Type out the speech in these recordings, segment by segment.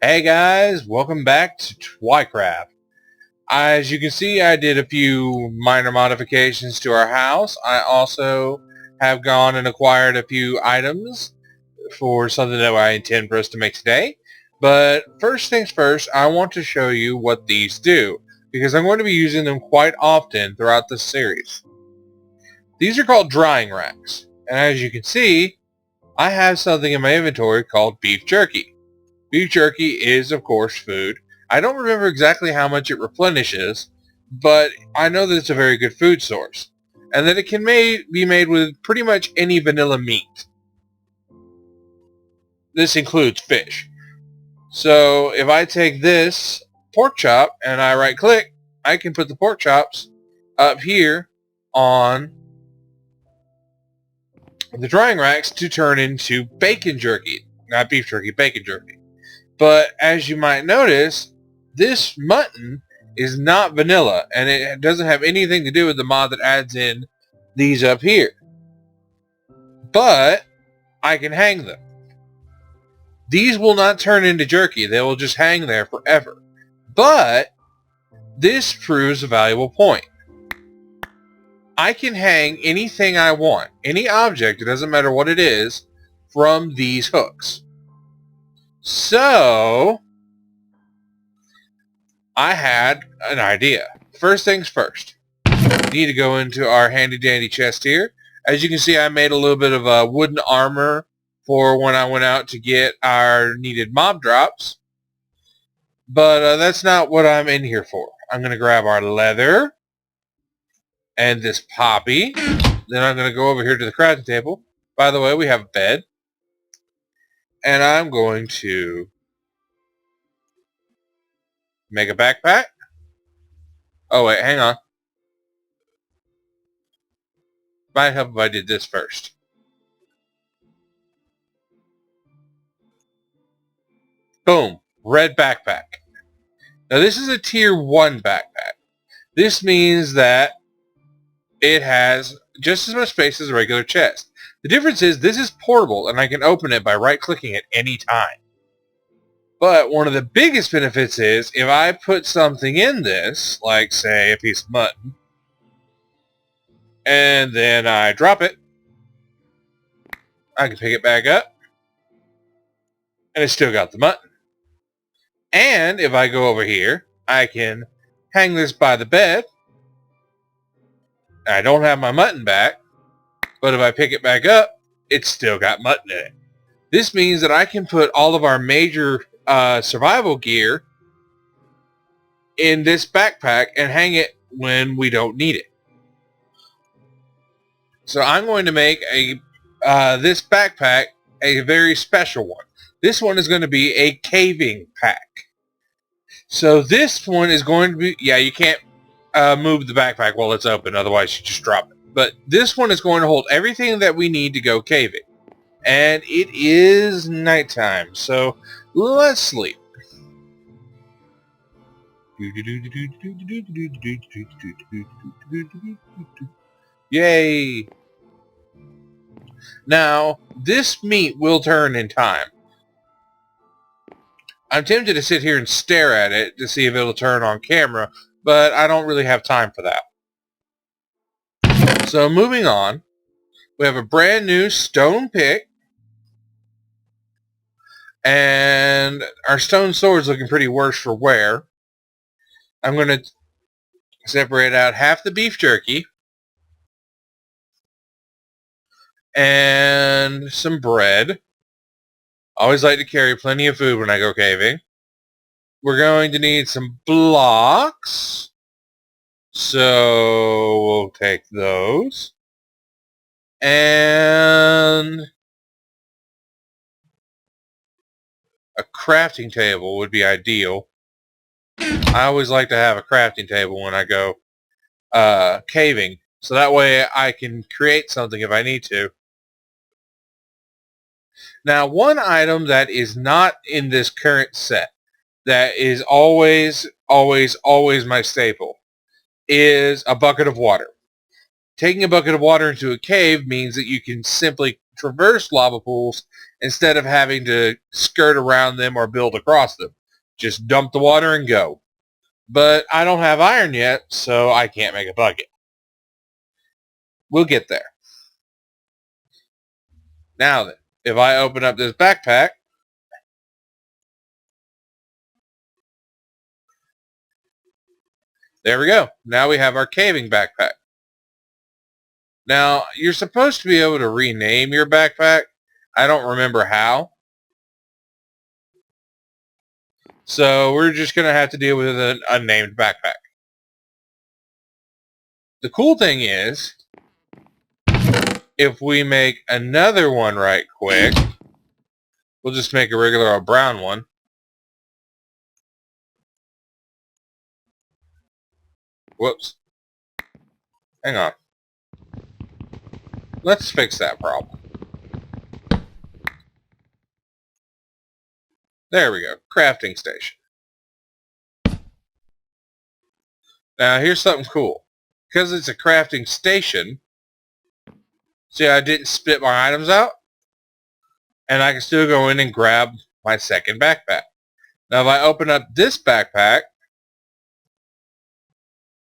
Hey guys, welcome back to Twicraft. As you can see, I did a few minor modifications to our house. I also have gone and acquired a few items for something that I intend for us to make today. But first things first, I want to show you what these do, because I'm going to be using them quite often throughout this series. These are called drying racks, and as you can see, I have something in my inventory called beef jerky. Beef jerky is, of course, food. I don't remember exactly how much it replenishes, but I know that it's a very good food source, and that it can be made with pretty much any vanilla meat. This includes fish. So if I take this pork chop and I right-click, I can put the pork chops up here on the drying racks to turn into bacon jerky. Not beef jerky, bacon jerky. But as you might notice, this mutton is not vanilla, and it doesn't have anything to do with the mod that adds in these up here. But I can hang them. These will not turn into jerky. They will just hang there forever. But this proves a valuable point. I can hang anything I want, any object, it doesn't matter what it is, from these hooks. So I had an idea. First things first. We need to go into our handy dandy chest here. As you can see, I made a little bit of a wooden armor for when I went out to get our needed mob drops. But that's not what I'm in here for. I'm going to grab our leather and this poppy. Then I'm going to go over here to the crafting table. By the way, we have a bed. And I'm going to make a backpack. Oh wait, hang on. Might help if I did this first. Boom, red backpack. Now this is a tier 1 backpack. This means that it has just as much space as a regular chest. The difference is this is portable and I can open it by right-clicking at any time. But one of the biggest benefits is if I put something in this, like say a piece of mutton, and then I drop it, I can pick it back up, and it's still got the mutton. And if I go over here, I can hang this by the bed. I don't have my mutton back, but if I pick it back up, it's still got mutton in it. This means that I can put all of our major survival gear in this backpack and hang it when we don't need it. So I'm going to make this backpack a very special one. This one is going to be a caving pack. So this one is going to be, yeah, you can't move the backpack while it's open, otherwise you just drop it. But this one is going to hold everything that we need to go caving. And it is nighttime, so let's sleep. Yay! Now, this meat will turn in time. I'm tempted to sit here and stare at it to see if it'll turn on camera, but I don't really have time for that. So moving on, we have a brand new stone pick, and our stone sword's looking pretty worse for wear. I'm going to separate out half the beef jerky and some bread. I always like to carry plenty of food when I go caving. We're going to need some blocks, so we'll take those. And a crafting table would be ideal. I always like to have a crafting table when I go caving, so that way I can create something if I need to. Now, one item that is not in this current set, that is always, always, always my staple, is a bucket of water. Taking a bucket of water into a cave means that you can simply traverse lava pools instead of having to skirt around them or build across them. Just dump the water and go. But I don't have iron yet, so I can't make a bucket. We'll get there. Now then, if I open up this backpack, there we go. Now we have our caving backpack. Now, you're supposed to be able to rename your backpack. I don't remember how. So we're just going to have to deal with an unnamed backpack. The cool thing is, if we make another one right quick, we'll just make a regular old brown one. Whoops. Hang on. Let's fix that problem. There we go. Crafting station. Now here's something cool. Because it's a crafting station, see, I didn't spit my items out, and I can still go in and grab my second backpack. Now if I open up this backpack,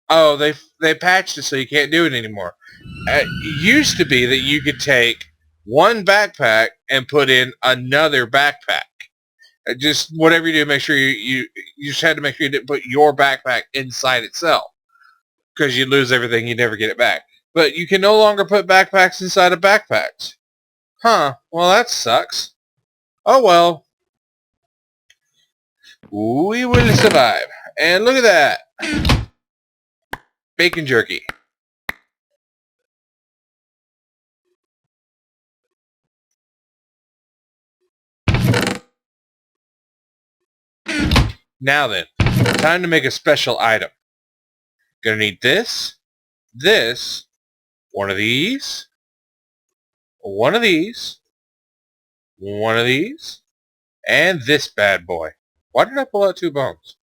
oh, they patched it so you can't do it anymore. It used to be that you could take one backpack and put in another backpack. Just whatever you do, make sure you just had to make sure you didn't put your backpack inside itself, because you'd lose everything, you'd never get it back. But you can no longer put backpacks inside of backpacks. Huh, well that sucks. Oh well. We will survive. And look at that. Bacon jerky. Now then, time to make a special item. Gonna need this, this, one of these, one of these, one of these, and this bad boy. Why did I pull out 2 bones?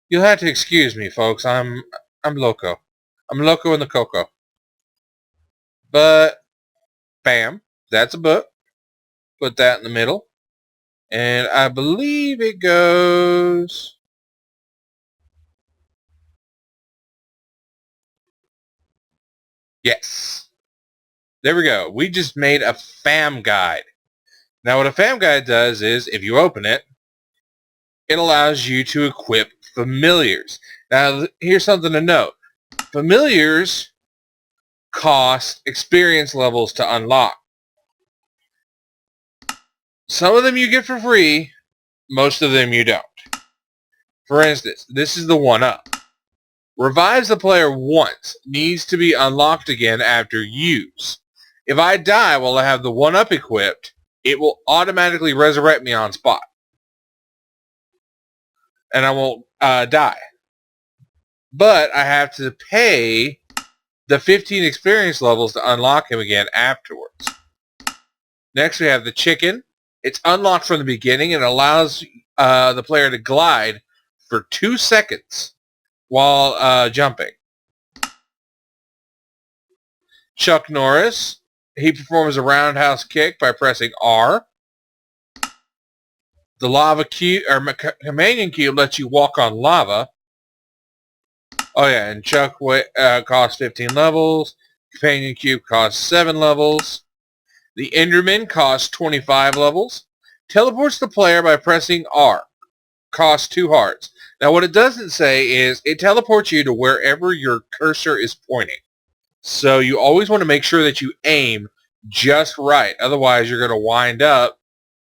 You'll have to excuse me, folks. I'm loco. I'm loco in the cocoa. But, bam, that's a book. Put that in the middle. And I believe it goes... Yes. There we go. We just made a fam guide. Now what a fam guide does is, if you open it, it allows you to equip familiars. Now here's something to note. Familiars cost experience levels to unlock. Some of them you get for free, most of them you don't. For instance, this is the 1-up. Revives the player once, needs to be unlocked again after use. If I die while I have the 1-up equipped, it will automatically resurrect me on spot. And I won't die. But I have to pay the 15 experience levels to unlock him again afterwards. Next we have the chicken. It's unlocked from the beginning and allows the player to glide for 2 seconds while jumping. Chuck Norris. He performs a roundhouse kick by pressing R. The lava cube, or companion cube, lets you walk on lava. Oh yeah, and Chuck costs 15 levels. Companion cube costs 7 levels. The Enderman costs 25 levels. Teleports the player by pressing R. Costs 2 hearts. Now what it doesn't say is it teleports you to wherever your cursor is pointing. So you always want to make sure that you aim just right. Otherwise you're going to wind up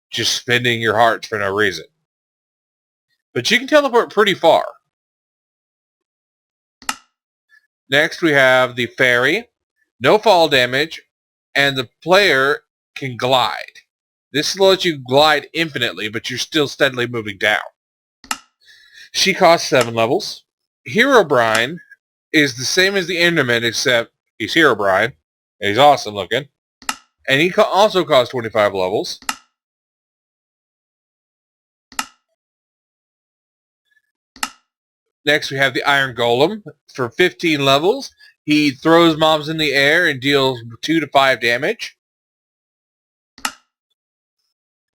just spending your hearts for no reason. But you can teleport pretty far. Next we have the fairy. No fall damage, and the player can glide. This lets you glide infinitely, but you're still steadily moving down. She costs 7 levels. Herobrine is the same as the Enderman, except he's Herobrine. And he's awesome looking. And he also costs 25 levels. Next we have the Iron Golem for 15 levels. He throws mobs in the air and deals 2 to 5 damage.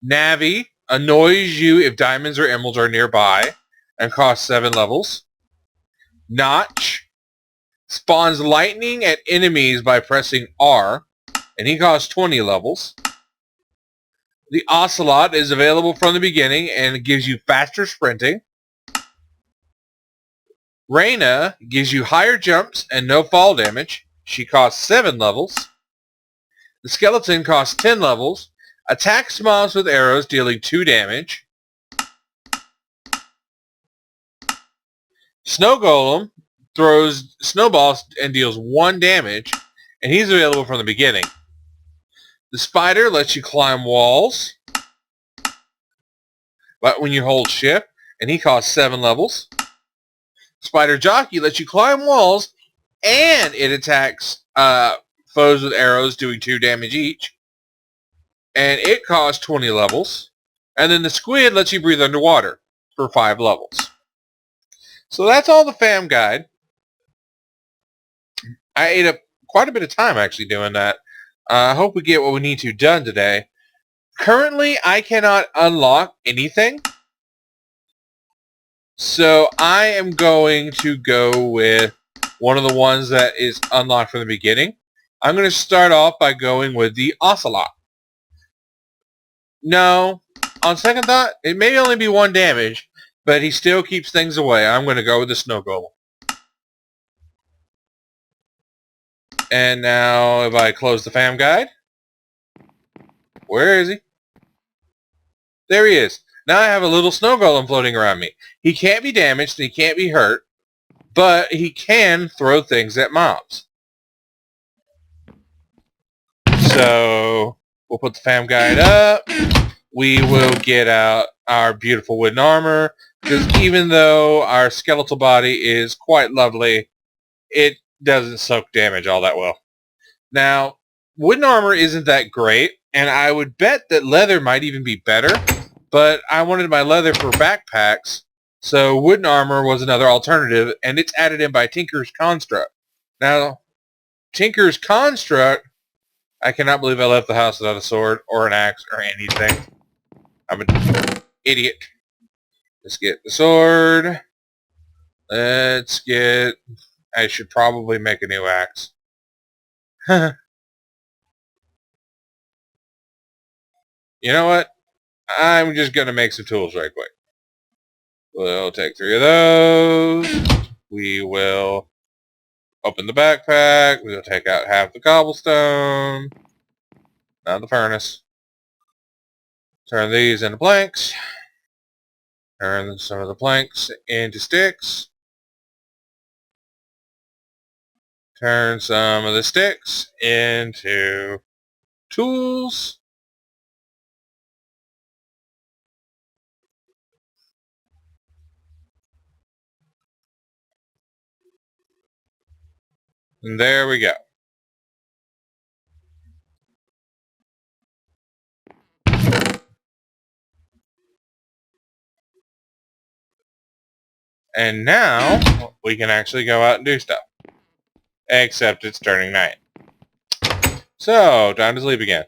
Navi annoys you if diamonds or emeralds are nearby and costs 7 levels. Notch spawns lightning at enemies by pressing R, and he costs 20 levels. The Ocelot is available from the beginning and it gives you faster sprinting. Reyna gives you higher jumps and no fall damage. She costs 7 levels. The Skeleton costs 10 levels. Attacks mobs with arrows, dealing 2 damage. Snow Golem throws snowballs and deals 1 damage, and he's available from the beginning. The Spider lets you climb walls, but when you hold shift, and he costs 7 levels. Spider Jockey lets you climb walls, and it attacks foes with arrows, doing 2 damage each. And it costs 20 levels. And then the Squid lets you breathe underwater for 5 levels. So that's all the fam guide. I ate up quite a bit of time actually doing that. I hope we get what we need to done today. Currently, I cannot unlock anything. So I am going to go with one of the ones that is unlocked from the beginning. I'm going to start off by going with the Ocelot. No, on second thought, it may only be 1 damage, but he still keeps things away. I'm going to go with the Snow Golem. And now if I close the fam guide, where is he? There he is. Now I have a little Snow Golem floating around me. He can't be damaged and he can't be hurt, but he can throw things at mobs. So we'll put the fam guide up. We will get out our beautiful wooden armor, because even though our skeletal body is quite lovely, it doesn't soak damage all that well. Now, wooden armor isn't that great, and I would bet that leather might even be better, but I wanted my leather for backpacks, so wooden armor was another alternative, and it's added in by Tinker's Construct. Now, Tinker's Construct, I cannot believe I left the house without a sword or an axe or anything. I'm an idiot. Let's get the sword. Let's get... I should probably make a new axe. You know what? I'm just going to make some tools right quick. We'll take 3 of those. We will open the backpack. We'll take out half the cobblestone. Now the furnace. Turn these into planks. Turn some of the planks into sticks. Turn some of the sticks into tools. And there we go. And now we can actually go out and do stuff. Except it's turning night. So, time to sleep again.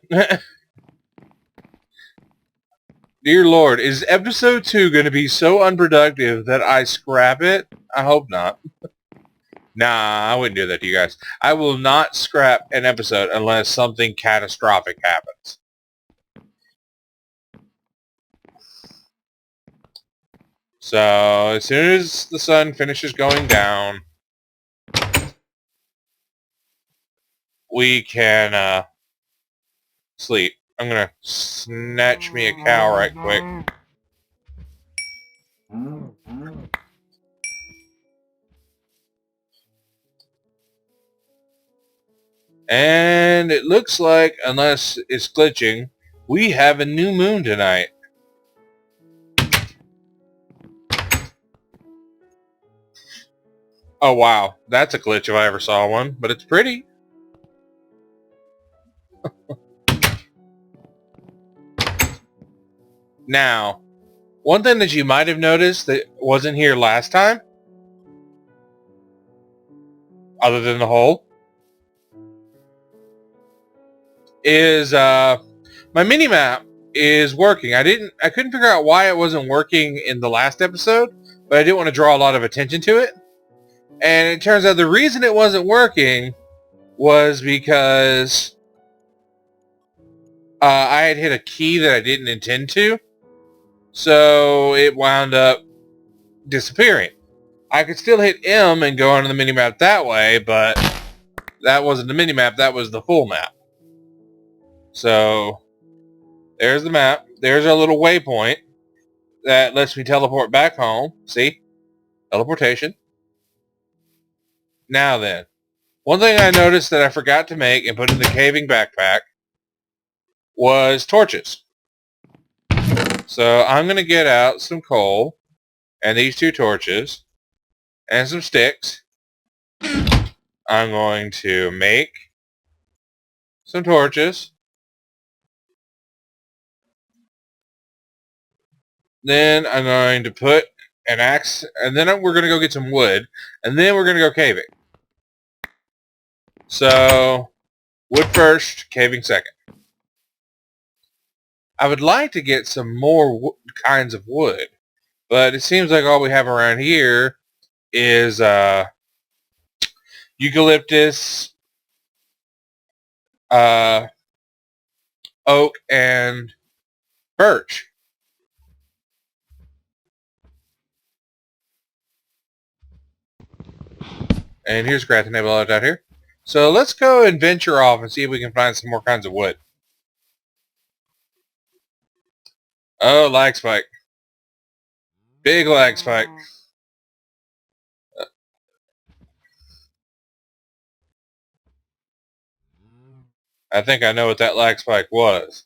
Dear Lord, is episode 2 going to be so unproductive that I scrap it? I hope not. Nah, I wouldn't do that to you guys. I will not scrap an episode unless something catastrophic happens. So, as soon as the sun finishes going down, we can sleep. I'm going to snatch me a cow right quick. And it looks like, unless it's glitching, we have a new moon tonight. Oh wow, that's a glitch if I ever saw one, but it's pretty. Now, one thing that you might have noticed that wasn't here last time other than the hole, is my mini map is working. I couldn't figure out why it wasn't working in the last episode, but I didn't want to draw a lot of attention to it. And it turns out the reason it wasn't working was because I had hit a key that I didn't intend to, so it wound up disappearing. I could still hit M and go onto the minimap that way, but that wasn't the minimap, that was the full map. So, there's the map. There's our little waypoint that lets me teleport back home. See? Teleportation. Now then, one thing I noticed that I forgot to make and put in the caving backpack was torches. So I'm going to get out some coal and these 2 torches and some sticks. I'm going to make some torches. Then I'm going to put an axe, and then we're going to go get some wood, and then we're going to go caving. So, wood first, caving second. I would like to get some more kinds of wood, but it seems like all we have around here is eucalyptus, oak, and birch. And here's a grass table out here. So let's go and venture off and see if we can find some more kinds of wood. Oh, lag spike. Big lag spike. I think I know what that lag spike was.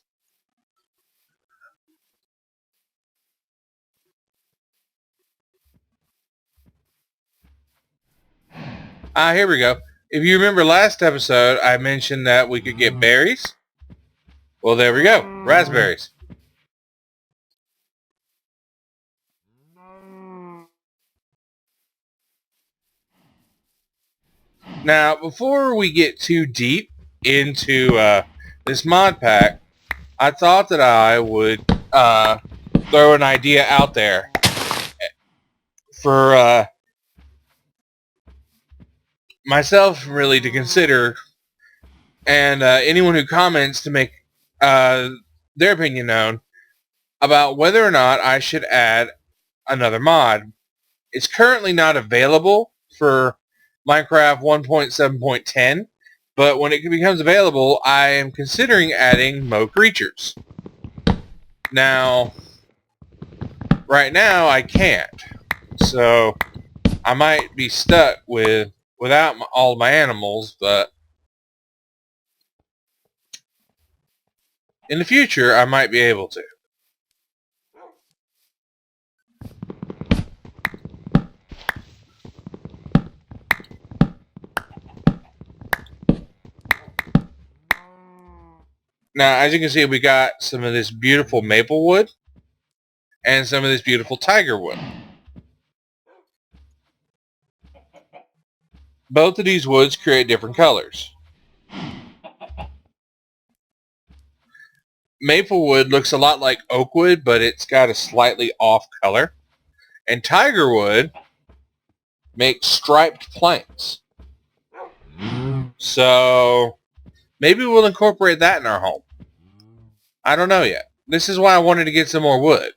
Here we go. If you remember last episode, I mentioned that we could get berries. Well, there we go. Raspberries. Now, before we get too deep into this mod pack, I thought that I would throw an idea out there for myself really to consider, and anyone who comments to make their opinion known about whether or not I should add another mod. It's currently not available for Minecraft 1.7.10, but when it becomes available, I am considering adding Mo creatures. Now, right now I can't, so I might be stuck without all my animals, but in the future I might be able to. Now, as you can see, we got some of this beautiful maple wood and some of this beautiful tiger wood. Both of these woods create different colors. Maple wood looks a lot like oak wood, but it's got a slightly off color. And tiger wood makes striped planks. So maybe we'll incorporate that in our home. I don't know yet. This is why I wanted to get some more wood.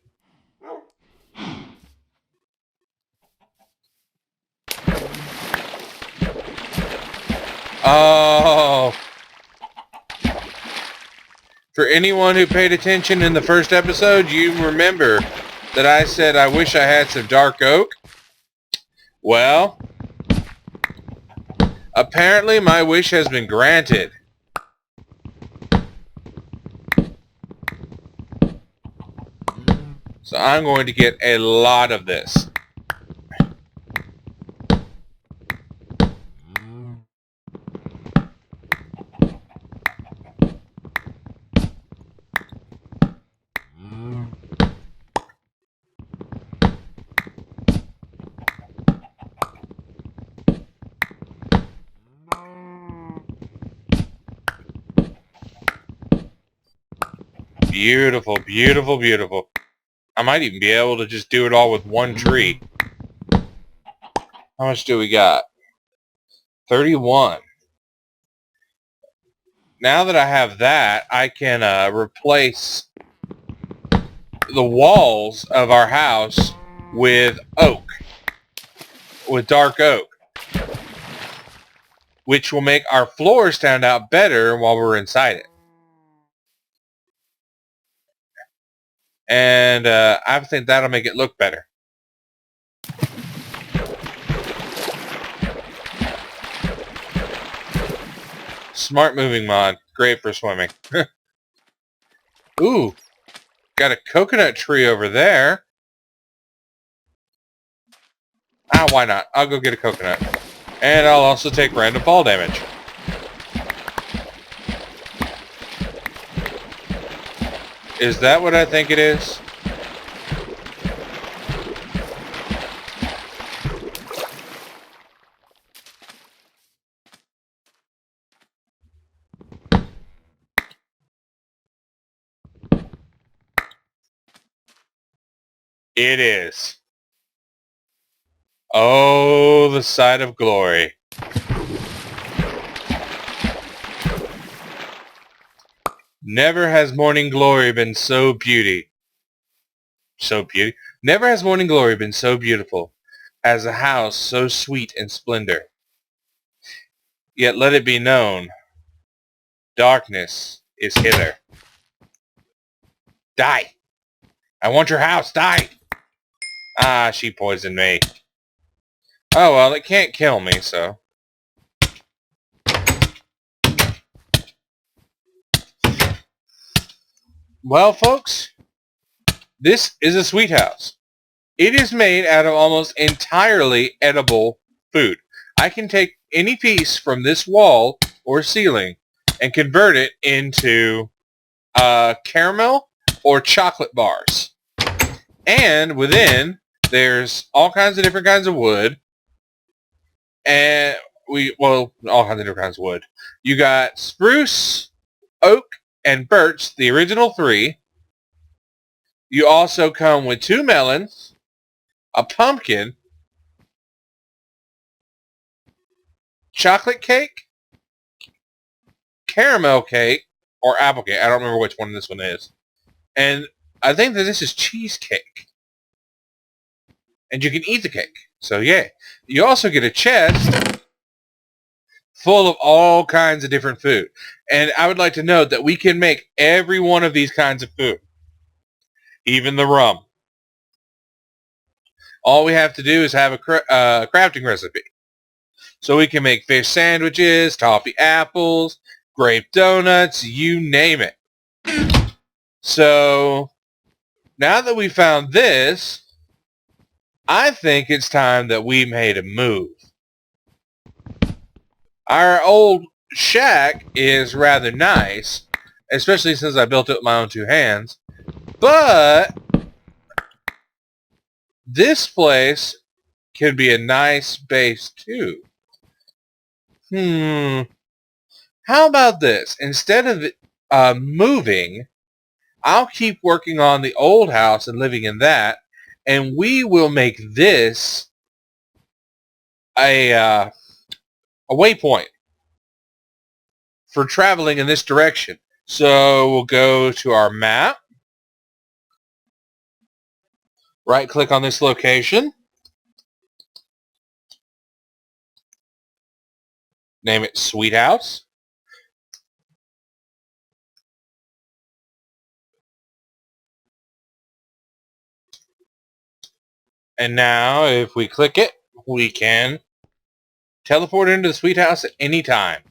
Oh. For anyone who paid attention in the first episode, you remember that I said I wish I had some dark oak. Well, apparently my wish has been granted. So I'm going to get a lot of this. Beautiful, beautiful, beautiful. I might even be able to just do it all with one tree. How much do we got? 31. Now that I have that, I can replace the walls of our house with oak, with dark oak, which will make our floors stand out better while we're inside it. And I think that'll make it look better. Smart moving mod. Great for swimming. Ooh. Got a coconut tree over there. Ah, why not? I'll go get a coconut. And I'll also take random fall damage. Is that what I think it is? It is. Oh, the sight of glory. Never has morning glory been so beauty. Never has morning glory been so beautiful, as a house so sweet in splendor. Yet let it be known, darkness is hither. Die! I want your house, die! Ah, she poisoned me. Oh well, it can't kill me, so. Well, folks, this is a sweet house. It is made out of almost entirely edible food. I can take any piece from this wall or ceiling and convert it into caramel or chocolate bars. And within, there's all kinds of different kinds of wood. And all kinds of different kinds of wood. You got spruce, oak, and birch, the original 3. You also come with 2 melons, a pumpkin, chocolate cake, caramel cake, or apple cake. I don't remember which one this one is. And I think that this is cheesecake. And you can eat the cake. So yeah. You also get a chest full of all kinds of different food. And I would like to note that we can make every one of these kinds of food. Even the rum. All we have to do is have a crafting recipe. So we can make fish sandwiches, toffee apples, grape donuts, you name it. So now that we found this, I think it's time that we made a move. Our old shack is rather nice, especially since I built it with my own 2 hands. But this place could be a nice base too. How about this? Instead of moving, I'll keep working on the old house and living in that, and we will make this a waypoint for traveling in this direction. So we'll go to our map, right-click on this location, name it Sweet House. And now, if we click it, we can teleport into the Sweet House at any time.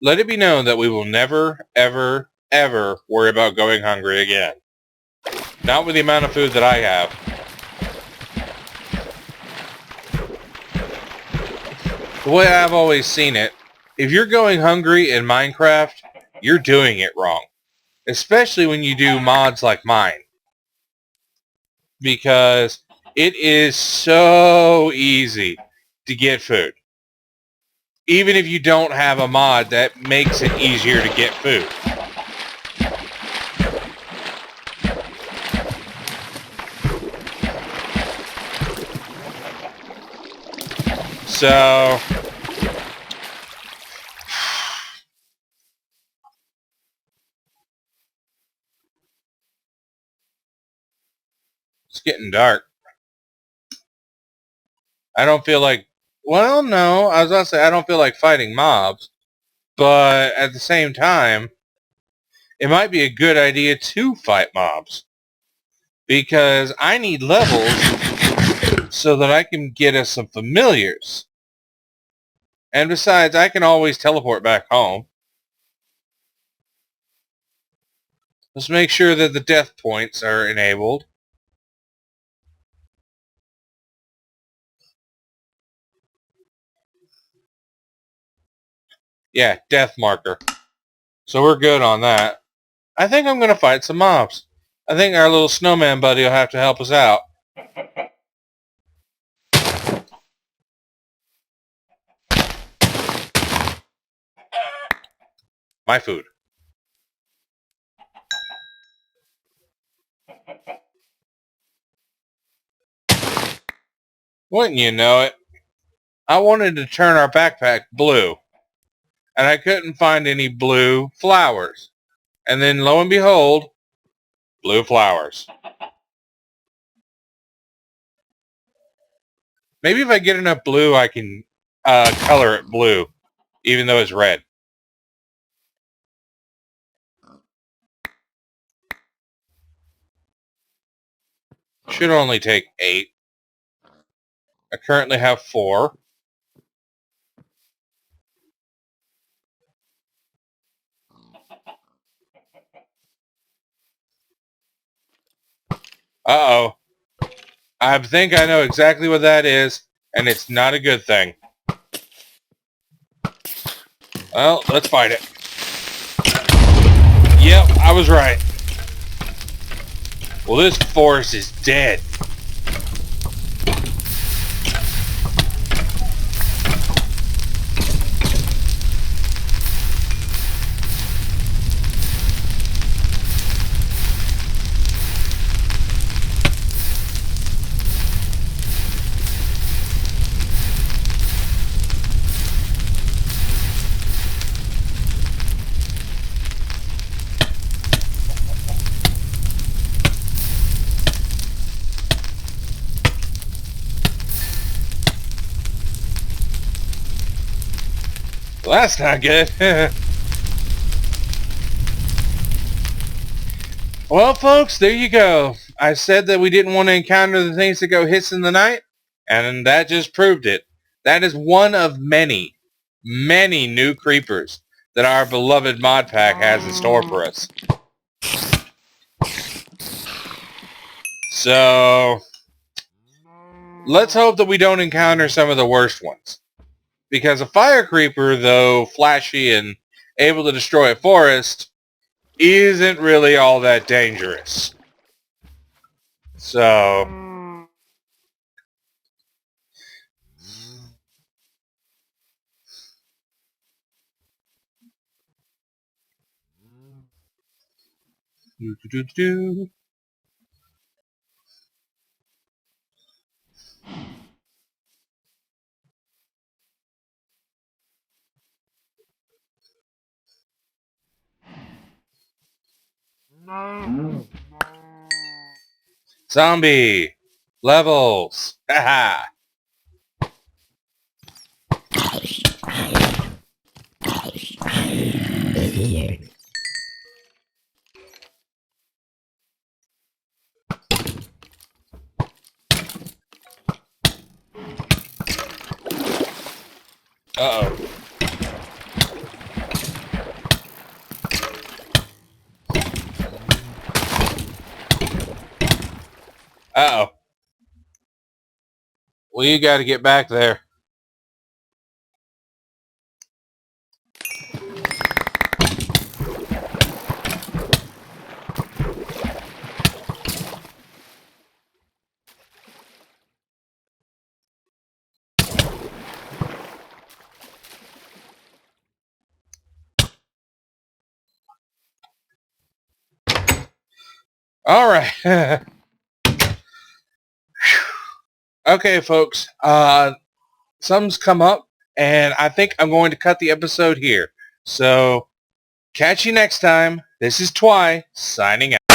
Let it be known that we will never, ever, ever worry about going hungry again. Not with the amount of food that I have. The way I've always seen it, if you're going hungry in Minecraft, you're doing it wrong. Especially when you do mods like mine. Because it is so easy to get food. even if you don't have a mod that makes it easier to get food. So it's getting dark. I don't feel like, well, no, I was going to say I don't feel like fighting mobs, but at the same time, it might be a good idea to fight mobs because I need levels so that I can get us some familiars. And besides, I can always teleport back home. Let's make sure that the death points are enabled. Yeah, death marker. So we're good on that. I think I'm going to fight some mobs. I think our little snowman buddy will have to help us out. My food. Wouldn't you know it? I wanted to turn our backpack blue, and I couldn't find any blue flowers. And then, lo and behold, blue flowers. Maybe if I get enough blue, I can color it blue, even though it's red. Should only take 8. I currently have 4. Uh-oh. I think I know exactly what that is, and it's not a good thing. Well, let's fight it. Yep, I was right. Well, this forest is dead. Well, that's not good. Well, folks, there you go. I said that we didn't want to encounter the things that go hiss in the night, and that just proved it. That is one of many, many new creepers that our beloved mod pack has in store for us. So, let's hope that we don't encounter some of the worst ones. Because a fire creeper, though flashy and able to destroy a forest, isn't really all that dangerous. So, zombie levels. Haha. Uh-oh. Uh-oh. Well, you got to get back there. Alright. Okay, folks. Something's come up, and I think I'm going to cut the episode here. So, catch you next time. This is Twy, signing out.